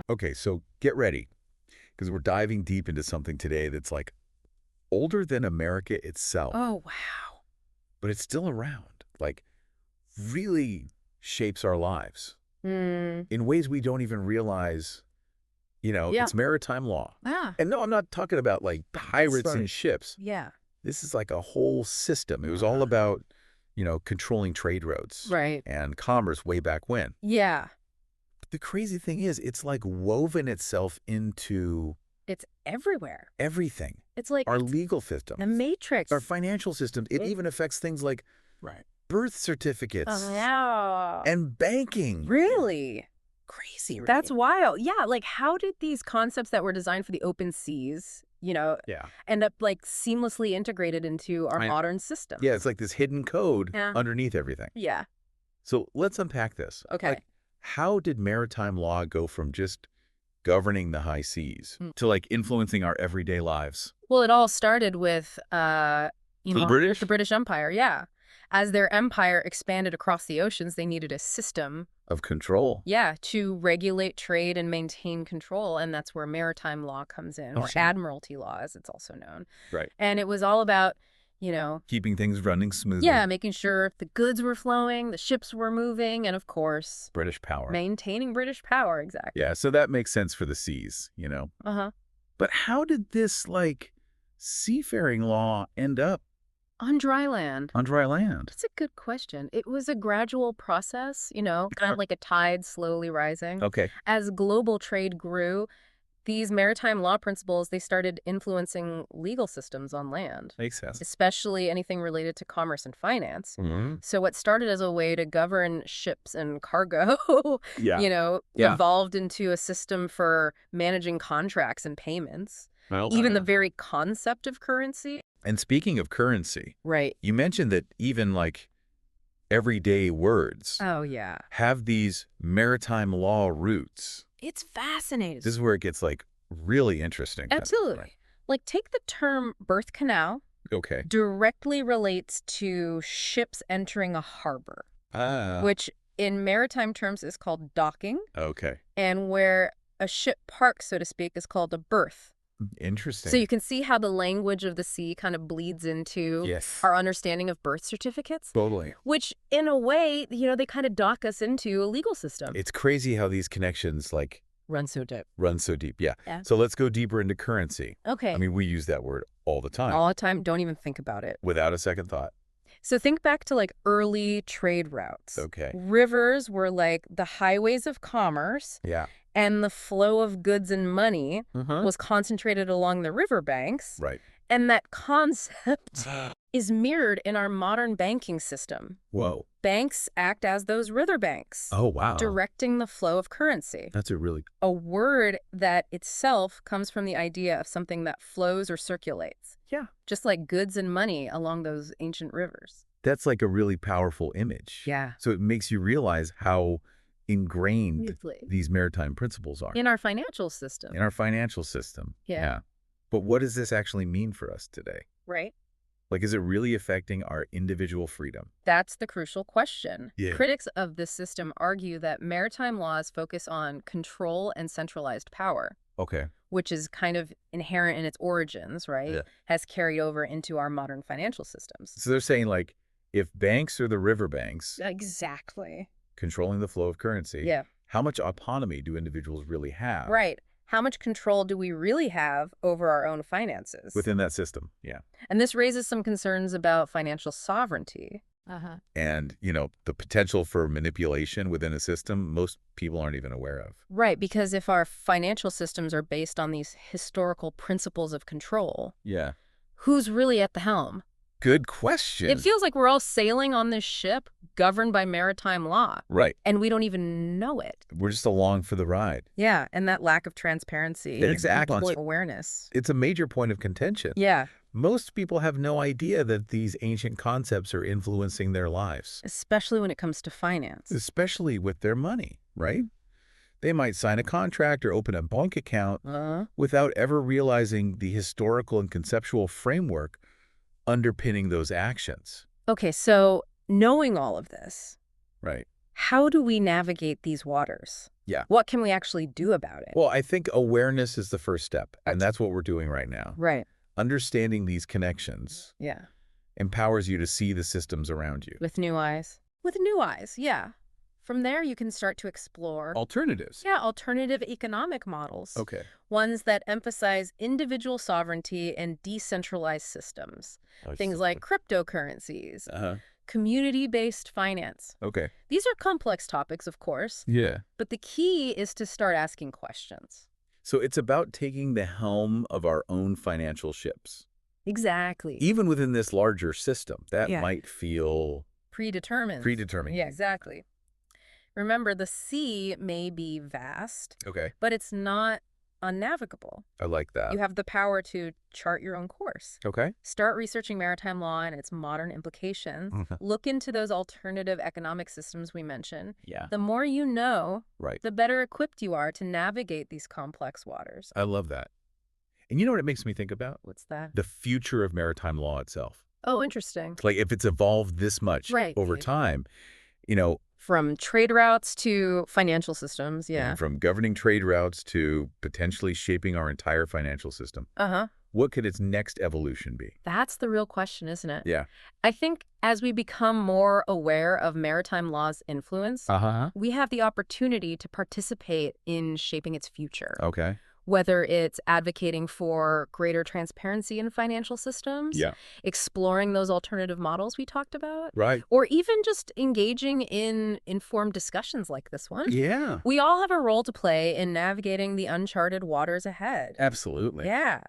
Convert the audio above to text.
Okay, so get ready, because we're diving deep into something today that's like older than America itself, Oh, wow. but it's still around. Like, really shapes our lives Hmm. in ways we don't even realize. Yeah. It's maritime law. Ah, And no, I'm not talking about like pirates sorry. and ships. Yeah. This is like a whole system. It was all about, controlling trade routes Right. and commerce way back when. Yeah. But the crazy thing is, it's like woven itself into It's everywhere. everything. It's like Our legal system, the our Matrix. financial systems. It even affects things like Right. birth Oh, certificates yeah. and banking. Really? Crazy, That's right? wild. Yeah. Like, how did these concepts that were designed for the open seas, Yeah. end up like seamlessly integrated into our modern system? Yeah, it's like this hidden code Yeah. underneath everything. Yeah. So let's unpack this. Okay. Like, how did maritime law go from just governing the high seas Mm. to like influencing our everyday lives? Well, it all started with, The British? the British Empire. Yeah. As their empire expanded across the oceans, they needed a system, Of control. yeah, to regulate trade and maintain control. And that's where maritime law comes in, Oh, or sure. admiralty law, as it's also known. Right. And it was all about, you know, Keeping things running smoothly. yeah, making sure the goods were flowing, the ships were moving, and of course, British power. maintaining British power. Exactly. Yeah, so that makes sense for the seas. Uh-huh. But how did this, like, seafaring law end up On dry land. on dry land? That's a good question. It was a gradual process, kind of like a tide slowly rising. Okay. As global trade grew, these maritime law principles, they started influencing legal systems on land, Makes sense. especially anything related to commerce and finance. Mm-hmm. So what started as a way to govern ships and cargo, Yeah. Yeah. evolved into a system for managing contracts and payments. Well, Even the very concept of currency. and speaking of currency, Right. you mentioned that even like everyday words Oh, yeah. have these maritime law roots. It's fascinating. This is where it gets like really interesting. Absolutely. Like, take the term birth canal, Okay. directly relates to ships entering a harbor, Ah. which in maritime terms is called docking, Okay. and where a ship parks, so to speak, is called a berth. Interesting. So you can see how the language of the sea kind of bleeds into Yes. our understanding of birth certificates, Totally. which in a way, they kind of dock us into a legal system. It's crazy how these connections like Run so deep. run so deep. Yeah. Yeah. So let's go deeper into currency. Okay. I mean, we use that word all the time All the time, don't even think about it. without a second thought. So think back to like early trade routes. Okay. Rivers were like the highways of commerce, Yeah. and the flow of goods and money Mm-hmm. was concentrated along the riverbanks. Right. And that concept is mirrored in our modern banking system. Whoa. Banks act as those riverbanks, Oh, wow. directing the flow of currency. That's a really, A word that itself comes from the idea of something that flows or circulates. yeah. Just like goods and money along those ancient rivers. That's like a really powerful image. Yeah. So it makes you realize how ingrained Beautifully. these maritime principles are In our financial system. in our financial system. Yeah. But what does this actually mean for us today? Right? Like, is it really affecting our individual freedom? That's the crucial question. Yeah. Critics of this system argue that maritime laws focus on control and centralized power, Okay. which is kind of inherent in its origins, right? Yeah. Has carried over into our modern financial systems. So they're saying, like, if banks are the riverbanks Exactly. controlling the flow of currency, Yeah. how much autonomy do individuals really have Right. How much control do we really have over our own finances? within that system? Yeah. And this raises some concerns about financial sovereignty. And, the potential for manipulation within a system, most people aren't even aware of. Right, because if our financial systems are based on these historical principles of control, Yeah. who's really at the helm? Good question. It feels like we're all sailing on this ship governed by maritime law, Right. and we don't even know it. We're just along for the ride. Yeah, and that lack of transparency Exactly. and awareness. It's a major point of contention. Yeah, Most people have no idea that these ancient concepts are influencing their lives, especially when it comes to finance. especially with their money, right? They might sign a contract or open a bank account without ever realizing the historical and conceptual framework underpinning those actions. Okay, so knowing all of this, Right. How do we navigate these waters? Yeah. What can we actually do about it? Well, I think awareness is the first step, and That's- that's what we're doing right now. Right. Understanding these connections Yeah. empowers you to see the systems around you. With new eyes. With new eyes, yeah. From there, you can start to explore Alternatives. yeah, alternative economic models. Okay. Ones that emphasize individual sovereignty and decentralized systems. Things like cryptocurrencies, community-based finance. Okay. These are complex topics, of course, Yeah. but the key is to start asking questions. So it's about taking the helm of our own financial ships. Exactly. Even within this larger system, that Yeah. might feel Predetermined. predetermined. Yeah, exactly. Remember, the sea may be vast, Okay. but it's not unnavigable. I like that. You have the power to chart your own course. Okay. Start researching maritime law and its modern implications. Look into those alternative economic systems we mentioned. Yeah. The more you know, Right. the better equipped you are to navigate these complex waters. I love that. And you know what it makes me think about? What's that? The future of maritime law itself. Oh, interesting. Like if it's evolved this much Right. over time, you know, From trade routes to financial systems, yeah. and from governing trade routes to potentially shaping our entire financial system, Uh-huh. what could its next evolution be? That's the real question, isn't it? Yeah. I think as we become more aware of maritime law's influence, we have the opportunity to participate in shaping its future. Okay. Whether it's advocating for greater transparency in financial systems, Yeah. exploring those alternative models we talked about, Right. or even just engaging in informed discussions like this one. Yeah. We all have a role to play in navigating the uncharted waters ahead. Absolutely. Yeah.